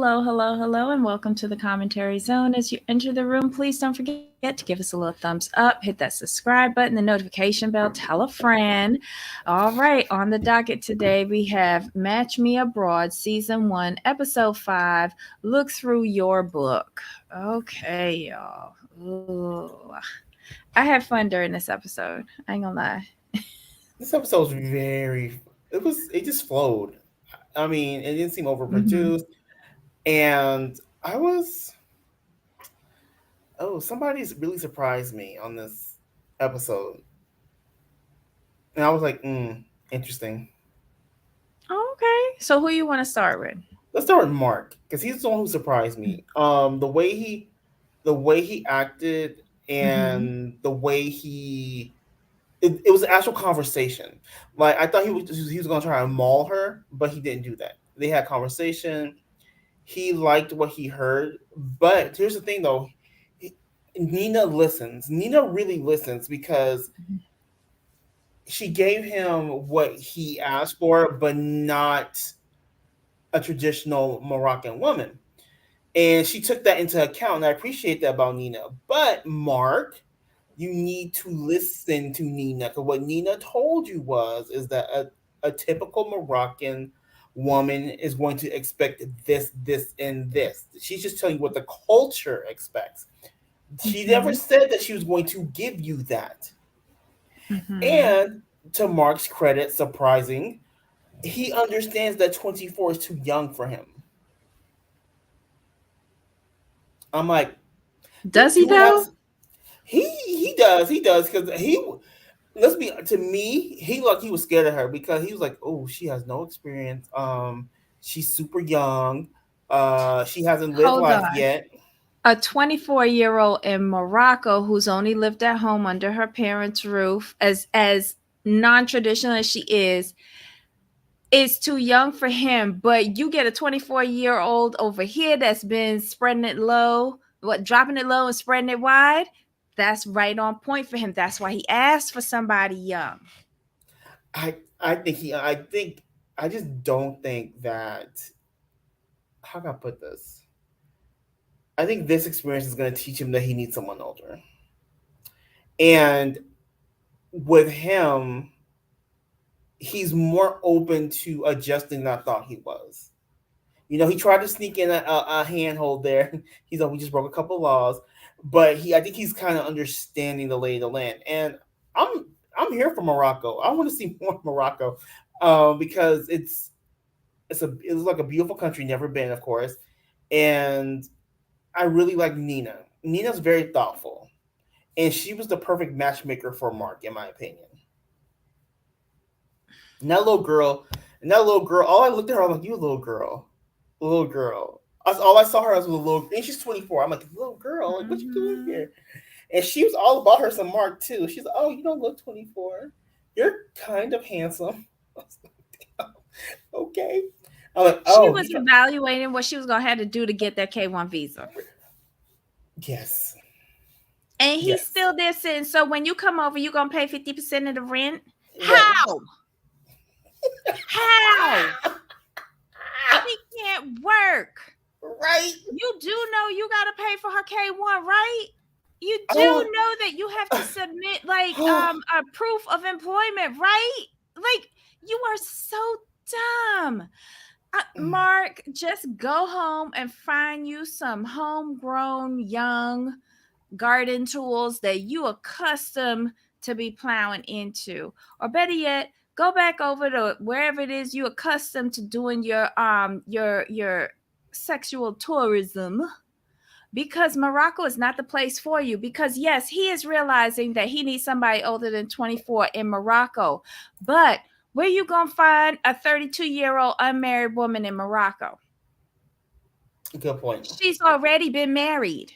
Hello, hello, hello, and welcome to the commentary zone. As you enter the room, please don't forget to give us a little thumbs up, hit that subscribe button, the notification bell, tell a friend. All right, on the docket today, we have Match Me Abroad, Season 1, Episode 5, Look Through Your Book. Okay, y'all. Ooh. I had fun during this episode. I ain't gonna lie. This episode was it just flowed. I mean, it didn't seem Mm-hmm. overproduced. And I was, somebody's really surprised me on this episode. And I was like, interesting. Okay, so who you want to start with? Let's start with Mark, because he's the one who surprised me. The way he acted Mm-hmm. and the way it was an actual conversation. Like I thought he was gonna try and maul her, but he didn't do that. They had conversation. He liked what he heard, but here's the thing though, Nina listens. Nina really listens because she gave him what he asked for, but not a traditional Moroccan woman. And she took that into account, and I appreciate that about Nina. But Mark, you need to listen to Nina, because what Nina told you is that a typical Moroccan woman is going to expect this, this, and this. She's just telling you what the culture expects. She never Mm-hmm. said that she was going to give you that. Mm-hmm. And to Mark's credit, surprising, he understands that 24 is too young for him. I'm like, Does he you would have though? he does because he let's be to me he was scared of her because he was like, oh, she has no experience, she's super young, she hasn't lived Hold life on. yet. A 24-year-old in Morocco who's only lived at home under her parents' roof, as non-traditional as she is too young for him. But you get a 24-year-old over here that's been spreading it low, dropping it low and spreading it wide. That's right on point for him. That's why he asked for somebody young. I i think he i think I just don't think that, how can I put this, I think this experience is going to teach him that he needs someone older. And with him, he's more open to adjusting than I thought he was. He tried to sneak in a handhold there. He's like, we just broke a couple laws, but I think he's kind of understanding the lay of the land. And I'm I'm here for Morocco. I want to see more Morocco, because it's like a beautiful country, never been, of course, and I really like Nina. Nina's very thoughtful, and she was the perfect matchmaker for Mark, in my opinion. And that little girl, all I looked at her, I'm like, you little girl, little girl. All I saw her as was a little, and she's 24. I'm like, little girl, like, what you doing Mm-hmm. here? And she was all about her some Mark too. She's like, oh, you don't look 24. You're kind of handsome. Okay. I'm like, She oh, was evaluating what she was gonna have to do to get that K1 visa. yes, And he's yes, still there saying, so when you come over, you gonna pay 50% of the rent? right, How? How? She can't work. right. You do know you gotta pay for her K1, right? You do Oh, know that you have to submit like a proof of employment, right? Like you are so dumb. Mark, just go home and find you some homegrown young garden tools that you accustomed to be plowing into. Or better yet, go back over to wherever it is you accustomed to doing your sexual tourism, because Morocco is not the place for you. Because yes, he is realizing that he needs somebody older than 24 in Morocco. But where you going to find a 32-year-old unmarried woman in Morocco? good point. She's already been married.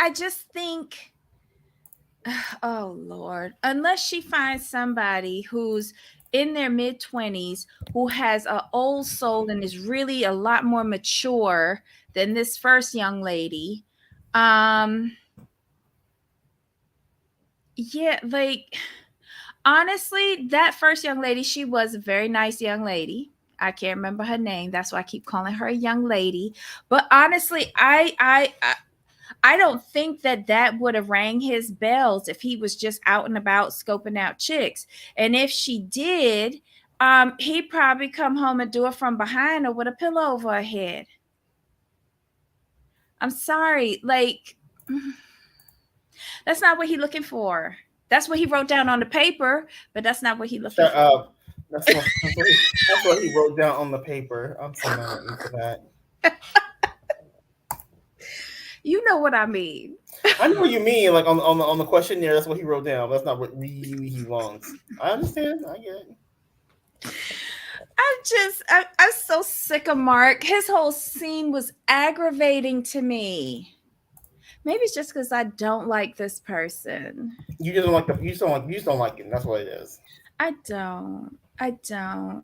I just think, oh Lord, unless she finds somebody who's in their mid 20s who has an old soul and is really a lot more mature than this first young lady. Um yeah, like Honestly, that first young lady, she was a very nice young lady. I can't remember her name. That's why I keep calling her a young lady. But honestly, I don't think that that would have rang his bells if he was just out and about scoping out chicks. And if she did, he'd probably come home and do it from behind or with a pillow over her head. I'm sorry, like that's not what he looking for. That's what he wrote down on the paper, but that's not what he looking Shut for. up. That's what he wrote down on the paper. I'm so mad at you for that. You know what I mean. I know what you mean. Like on the questionnaire, that's what he wrote down. That's not what really he wants. I understand. I get it. I'm so sick of Mark. His whole scene was aggravating to me. Maybe it's just because I don't like this person. You just don't like the. You just don't like him. That's what it is. I don't. I don't.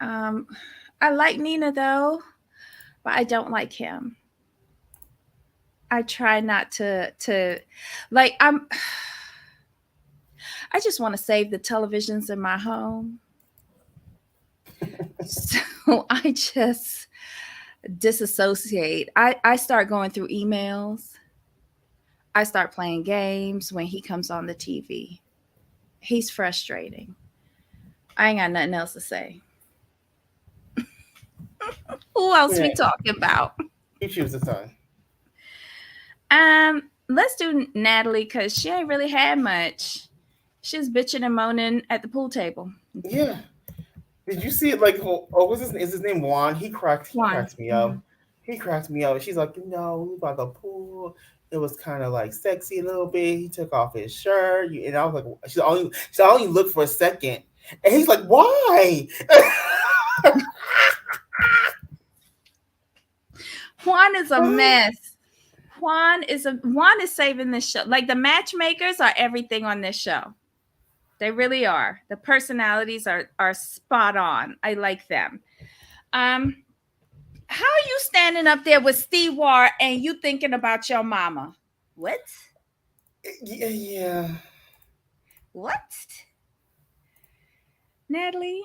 I like Nina though, but I don't like him. I try not to like I just want to save the televisions in my home. So I just disassociate. I start going through emails. I start playing games when he comes on the TV. He's frustrating. I ain't got nothing else to say. Who else Yeah, we talking about? you choose the time. Let's do Natalie because she ain't really had much. She's bitching and moaning at the pool table. Yeah. Did you see it? Like, what's his? Is his name Juan? He One. cracks me up. Mhm. He cracks me up. She's like, we by the pool. It was kind of like sexy a little bit. He took off his shirt, and I was like, she only looked for a second, and he's like, why? Juan is a mess. Juan is saving this show. Like the matchmakers are everything on this show. They really are. The personalities are spot on. I like them. Um, how are you standing up there with Steve War and you thinking about your mama? What? Yeah, yeah. What? Natalie,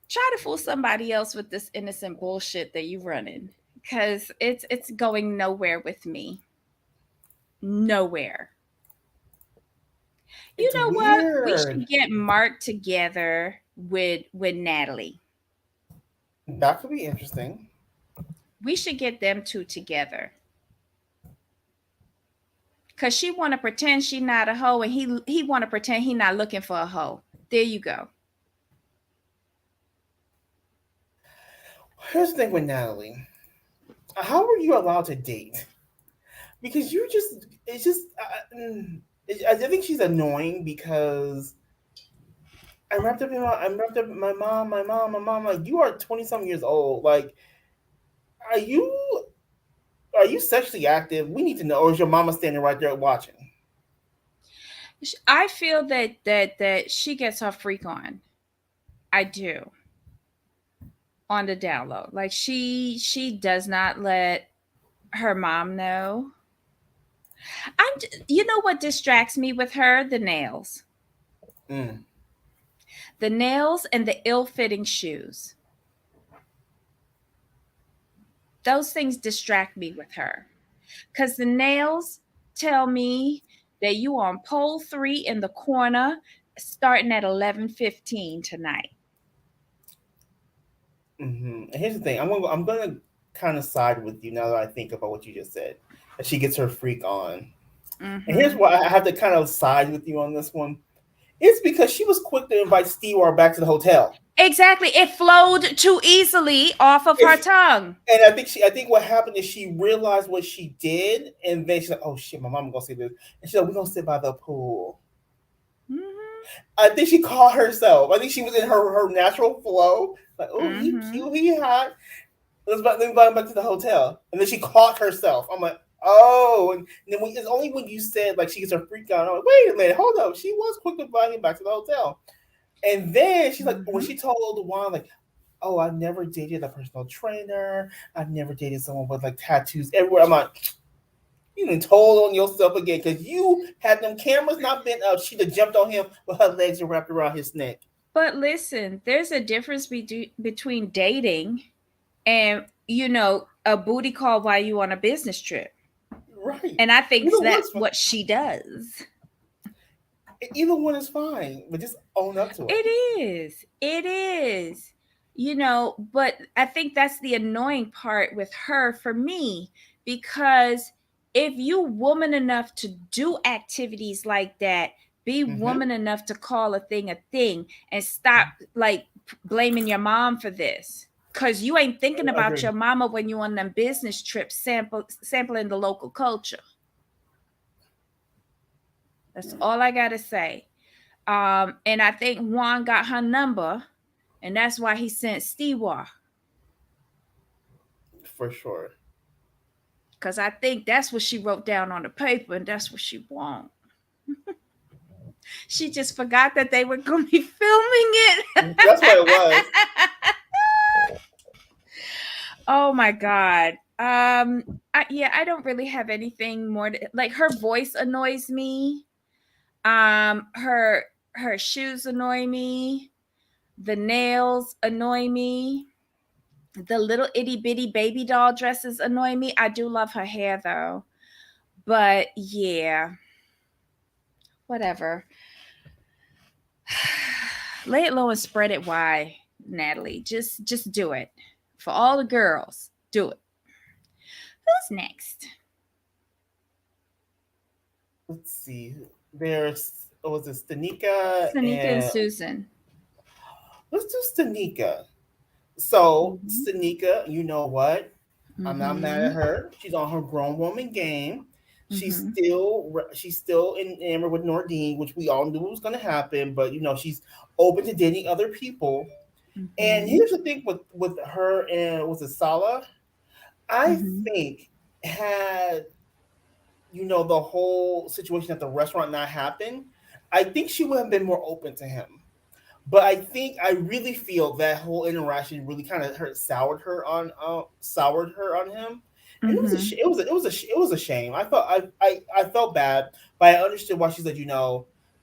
try to fool somebody else with this innocent bullshit that you running. Cause it's going nowhere with me. Nowhere. You It's know what? We weird. should get Mark together with Natalie. That could be interesting. We should get them two together. Cause she wanna pretend she not a hoe and he wanna pretend he not looking for a hoe. There you go. Here's the thing with Natalie. How were you allowed to date? Because you just, it's just, I think she's annoying because I'm wrapped up in my mom. Like, you are 20 something years old. Like, are you are you sexually active? We need to know. Or is your mama standing right there watching? I feel that she gets her freak on. I do. On the download. Like she does not let her mom know. You know what distracts me with her? The nails. Mm. The nails and the ill-fitting shoes. Those things distract me with her. Cuz the nails tell me that you on pole 3 in the corner starting at 11:15 tonight. And here's the thing. I'm gonna kind of side with you now that I think about what you just said. That she gets her freak on. And here's Mhm. why I have to kind of side with you on this one. It's because she was quick to invite Stewart back to the hotel. Exactly. It flowed too easily off of her If tongue. And I think what happened is she realized what she did, and then she's like, "Oh shit, my mom gonna see this," and she's like, "We're gonna sit by the pool." Mhm. I think she caught herself. I think she was in her natural flow, like, "Oh, he Mhm. cute, he hot. Let me invite him back to the hotel," and then she caught herself. I'm like, "Oh," and then it's only when you said like she gets her freak out. I'm like, "Wait a minute, hold up." She was quick to invite him back to the hotel, and then she's like, when Mhm. she told Juan like, "Oh, I've never dated a personal trainer. I've never dated someone with like tattoos everywhere." I'm like, You done told on yourself again because you had them cameras not been up. She'd have jumped on him with her legs wrapped around his neck. But listen, there's a difference between dating and, a booty call while you on a business trip. Right. And I think Either that's one's fine. what she does. Either one is fine, but just own up to it. It is. It is. But I think that's the annoying part with her for me, because if you woman enough to do activities like that, be Mm-hmm. woman enough to call a thing and stop like blaming your mom for this. Cause you ain't thinking I about agree. your mama when you on them business trips sampling the local culture. That's all I gotta say. And I think Juan got her number, and that's why he sent Stewart. For sure. Because I think that's what she wrote down on the paper, and that's what she want. She just forgot that they were going to be filming it. That's what it was. Oh my God. Yeah, I don't really have anything more to, like, her voice annoys me. Her shoes annoy me. The nails annoy me. The little itty bitty baby doll dresses annoy me. I do love her hair though. But yeah, whatever. Lay it low and spread it wide, Natalie. Just do it. For all the girls, do it. Who's next? Let's see. There's was it Stanika Sanika and and Susan. let's do Stanika. So Mm-hmm. Stanika, you know what? I'm not mad Mm-hmm. at her. She's on her grown woman game. Mm-hmm. She's still enamored with Nordine, which we all knew was going to happen. But she's open to dating other people. And Mm-hmm. here's the thing with her and was it Salah? I Mm-hmm. think had the whole situation at the restaurant not happened, I think she would have been more open to him. But I really feel that whole interaction really kind of soured her on him, and Mm-hmm. it was a shame. I felt bad, but I understood why she said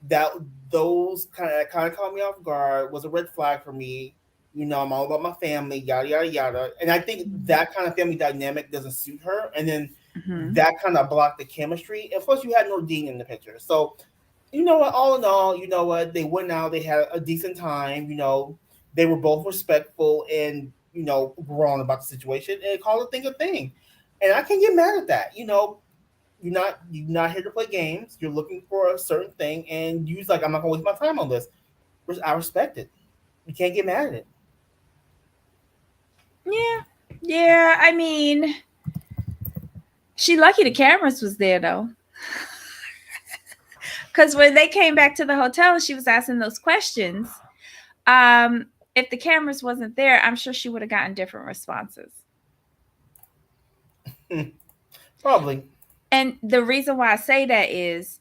that those kind of caught me off guard, was a red flag for me. I'm all about my family, yada yada yada, and I think that kind of family dynamic doesn't suit her, and then Mm-hmm. that kind of blocked the chemistry. And plus, you had Nordine in the picture, so what? All in all, they went out. They had a decent time. They were both respectful and grown about the situation and called a thing a thing. And I can't get mad at that. You're not here to play games. You're looking for a certain thing, and you're like, I'm not gonna waste my time on this. I respect it. You can't get mad at it. Yeah. Yeah. I mean, she lucky the cameras was there though. Because when they came back to the hotel and she was asking those questions, um, if the cameras wasn't there, I'm sure she would have gotten different responses. Probably. And the reason why I say that is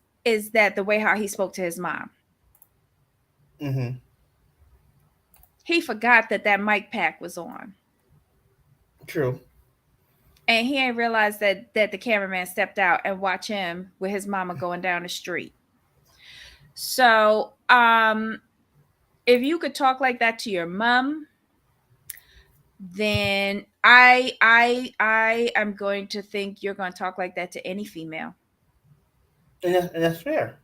that the way how he spoke to his mom. Mm-hmm. He forgot that that mic pack was on. True. And he ain't realized that the cameraman stepped out and watched him with his mama going down the street. So, if you could talk like that to your mom, then I am going to think you're going to talk like that to any female. And that's fair.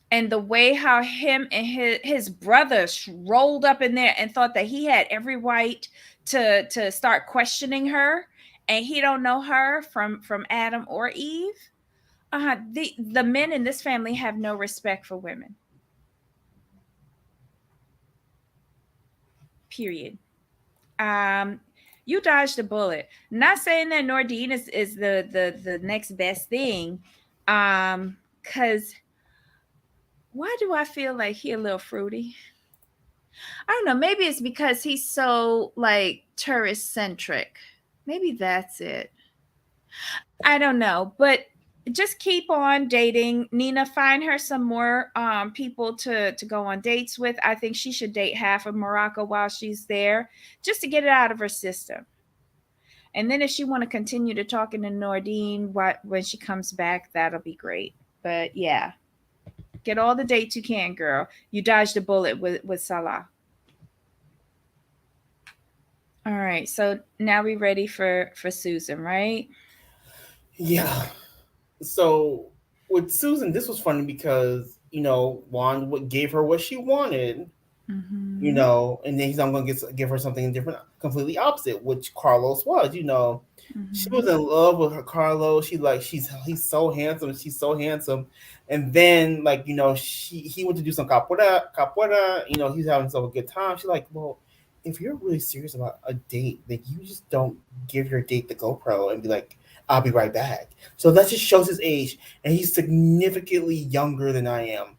And the way how him and his brothers rolled up in there and thought that he had every right to start questioning her, and he don't know her from Adam or Eve. The men in this family have no respect for women. Period. Um, you dodged a bullet. Not saying that Nordine is the next best thing. Cause why do I feel like he a little fruity? I don't know. Maybe it's because he's so like tourist centric. Maybe that's it. I don't know, but just keep on dating. Nina, find her some more people to go on dates with. I think she should date half of Morocco while she's there, just to get it out of her system. And then if she want to continue to talking to Nordine when she comes back, that'll be great. But yeah, get all the dates you can, girl. You dodged a bullet with Salah. All right, so now we ready for Susan, right? Yeah. So with Susan, this was funny because Juan gave her what she wanted, Mm-hmm. and then he's I'm gonna give her something different, completely opposite, which Carlos was. She was Mm-hmm. in love with her Carlos. He's so handsome. She's so handsome, and then he went to do some capoeira. He's having himself a good time. She's like, well, if you're really serious about a date, then you just don't give your date the GoPro and be like, I'll be right back. So that just shows his age, and he's significantly younger than I am.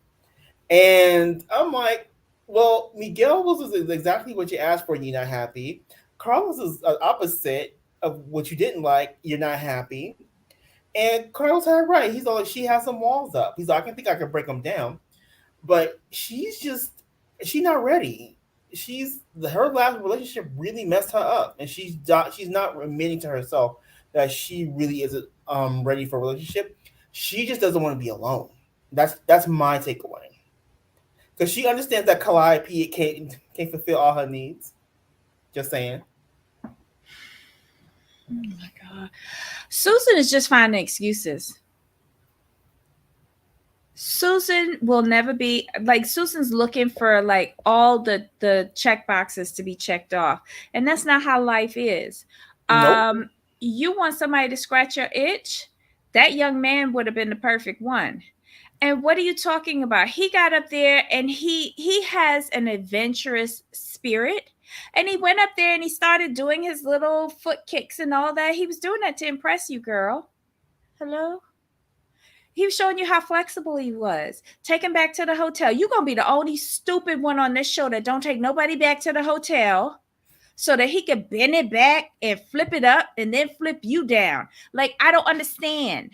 And I'm like, well, Miguel was exactly what you asked for, and you're not happy. Carlos is opposite of what you didn't like, you're not happy. And Carlos had it right. He's all like, she has some walls up. He's like, I can think I can break them down. But she's not ready. Her last relationship really messed her up, and she's not admitting to herself that she really isn't ready for a relationship. She just doesn't want to be alone. That's my takeaway, because she understands that Calliope can't fulfill all her needs. Just saying. Oh my God. Susan is just finding excuses. Susan will never be like Susan's looking for like all the check boxes to be checked off. And that's not how life is. Nope. Um you want somebody to scratch your itch? That young man would have been the perfect one. And what are you talking about? He got up there and he has an adventurous spirit. And he went up there and he started doing his little foot kicks and all that. He was doing that to impress you, girl. Hello? He was showing you how flexible he was. Take him back to the hotel. You're gonna be the only stupid one on this show that don't take nobody back to the hotel so that he could bend it back and flip it up and then flip you down. Like, I don't understand.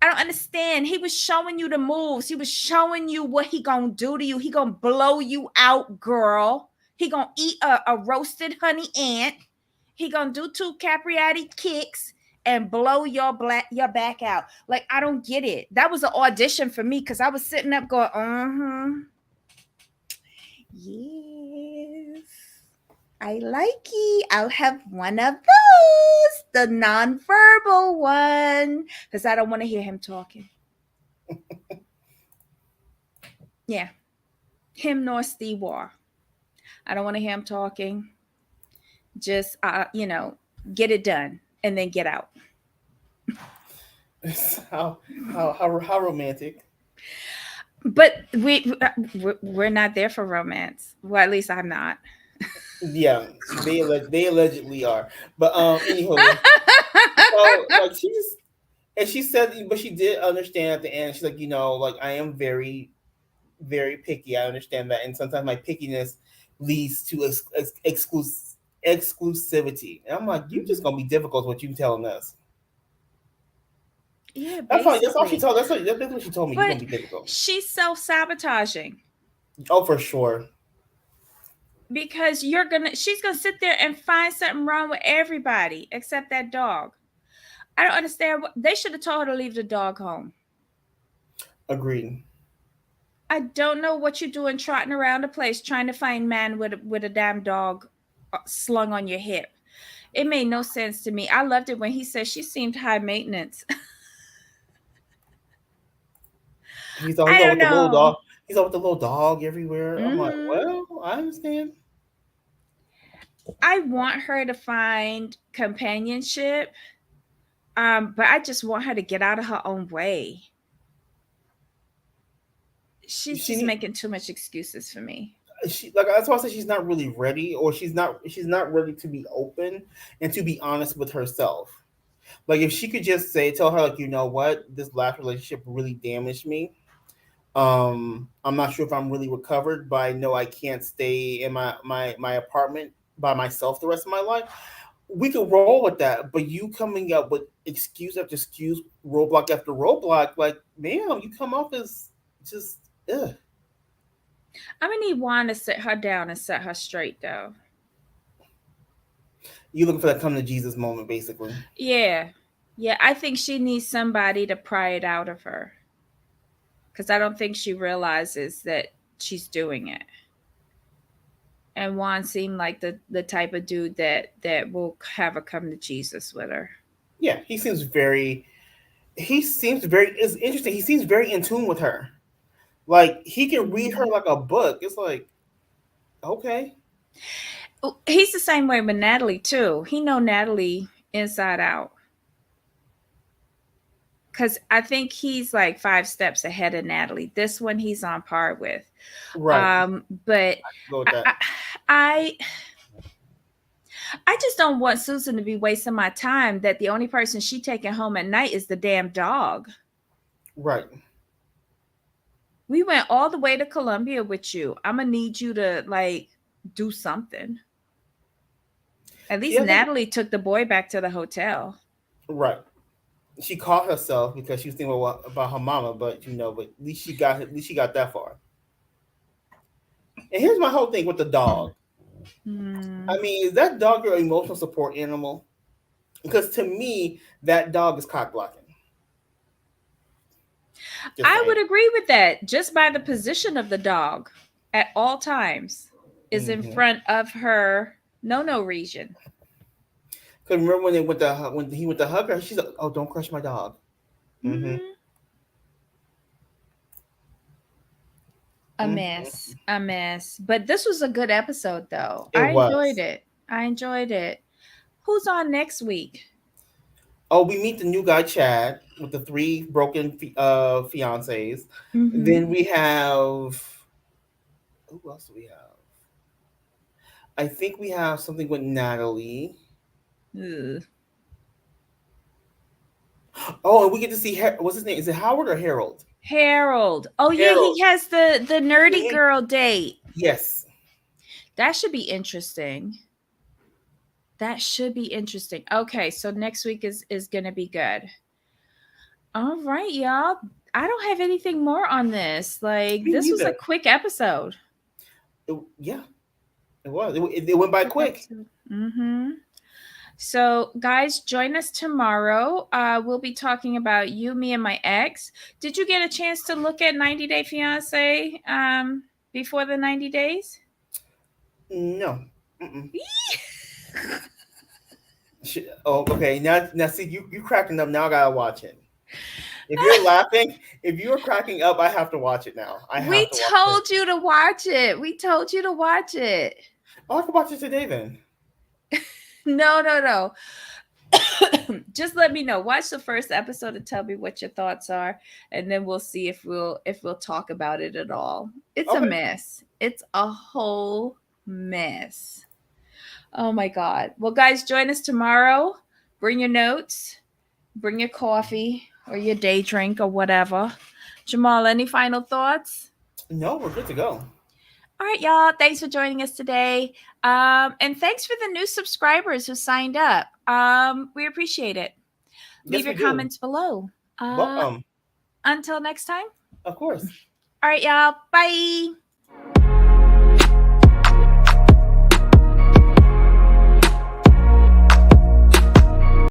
I don't understand. He was showing you the moves. He was showing you what he gonna do to you. He gonna blow you out, girl. He gonna eat a roasted honey ant. He gonna do two capriati kicks and blow your back out. Like, I don't get it. That was an audition for me because I was sitting up going, yes, I like it. I'll have one of those, the nonverbal one, because I don't want to hear him talking. Yeah, him nor Steve War. I don't want to hear him talking. Just, get it done and then get out. how how romantic. But we're not there for romance. Well, at least I'm not. Yeah, they allegedly are. But anywho, so like she just and she said, but she did understand at the end. She's like, like I am very very picky. I understand that, and sometimes my pickiness leads to exclusivity. And I'm like, you just Mhm. gonna be difficult. What you telling us? Yeah, That's fine. That's all she basically. told. That's what she told me. You're But gonna be difficult. she's self sabotaging Oh, for sure. because she's gonna sit there and find something wrong with everybody except that dog. I don't understand. They should have told her to leave the dog home. Agreed. I don't know what you're doing trotting around the place trying to find man with a damn dog slung on your hip. It made no sense to me. I loved it when he said she seemed high maintenance. He's I all don't with the little know. dog. He's all with the little dog everywhere. I'm like, Hmm. well, I understand. I want her to find companionship, but I just want her to get out of her own way. She's She just need making too much excuses for me. she like that's why I say she's not really ready, or she's not ready to be open and to be honest with herself. Like if she could just tell her like, what, this last relationship really damaged me. I'm not sure if I'm really recovered, but I know I can't stay in my apartment by myself the rest of my life. We could roll with that, but you coming up with excuse after excuse, roadblock after roadblock, like, ma'am, you come off as just ugh. I'm gonna need Juan to sit her down and set her straight, though. You looking for that come to Jesus moment, basically. Yeah. Yeah, I think she needs somebody to pry it out of her because I don't think she realizes that she's doing it. And Juan seemed like the type of dude that will have her come to Jesus with her. Yeah, he seems very. He seems very. It's interesting. He seems very in tune with her. Like he can read her Mhm. like a book. It's like okay, He's the same way with Natalie too. He know Natalie inside out because I think he's like 5 steps ahead of Natalie. This one he's on par with. right. But Go with I, that. I, I I just don't want Susan to be wasting my time. That the only person she taking home at night is the damn dog. Right. We went all the way to Columbia with you. I'm gonna need you to like do something. At See, least I think Natalie took the boy back to the hotel. right. She caught herself because she was thinking about her mama, but but at least she got that far. And here's my whole thing with the dog. Hmm. I mean, is that dog your emotional support animal? Because to me, that dog is cock blocking. Just I saying. would agree with that just by the position of the dog at all times is in Mm-hmm. front of her no region. Because remember when when he went to hug her, she's like, "Oh, don't crush my dog." Mm-hmm. Hmm. A Mm-hmm. mess, a mess. But this was a good episode, though. It I enjoyed was. it. I enjoyed it. Who's on next week? Oh, we meet the new guy Chad with the three broken fiancés. Mm-hmm. Then we have who else do we have? I think we have something with Natalie. Ugh. Oh, and we get to see what's his name? Is it Howard or Harold? Harold. Oh yeah, Harold. he has the nerdy Mhm. girl date. Yes. That should be interesting. That should be interesting. Okay, so next week is gonna be good. All right, y'all. I don't have anything more on this. Like Me this was a neither. quick episode. Yeah, it was. It went by Quick quick. episode. Mm-hmm. So, guys, join us tomorrow. We'll be talking about You, Me, and My Ex. Did you get a chance to look at 90 Day Fiance before the 90 days? No. Mm-mm. Oh, okay. Now, see you cracking up. Now I gotta watch it. If you're laughing, if you're cracking up, I have to watch it now. I We have to watch it. told you to watch it. We told you to watch it. Oh, I can watch it today then. No, no, no. Just let me know. Watch the first episode and tell me what your thoughts are, and then we'll see if we'll talk about it at all. It's a Okay. mess. It's a whole mess. Oh my God. Well, guys, join us tomorrow. Bring your notes, bring your coffee or your day drink or whatever. Jamal, any final thoughts? No, we're good to go. All right, y'all. Thanks for joining us today. And thanks for the new subscribers who signed up. We appreciate it. Leave Yes, your we do. comments below. Welcome. Until next time. Of course. All right, y'all. Bye.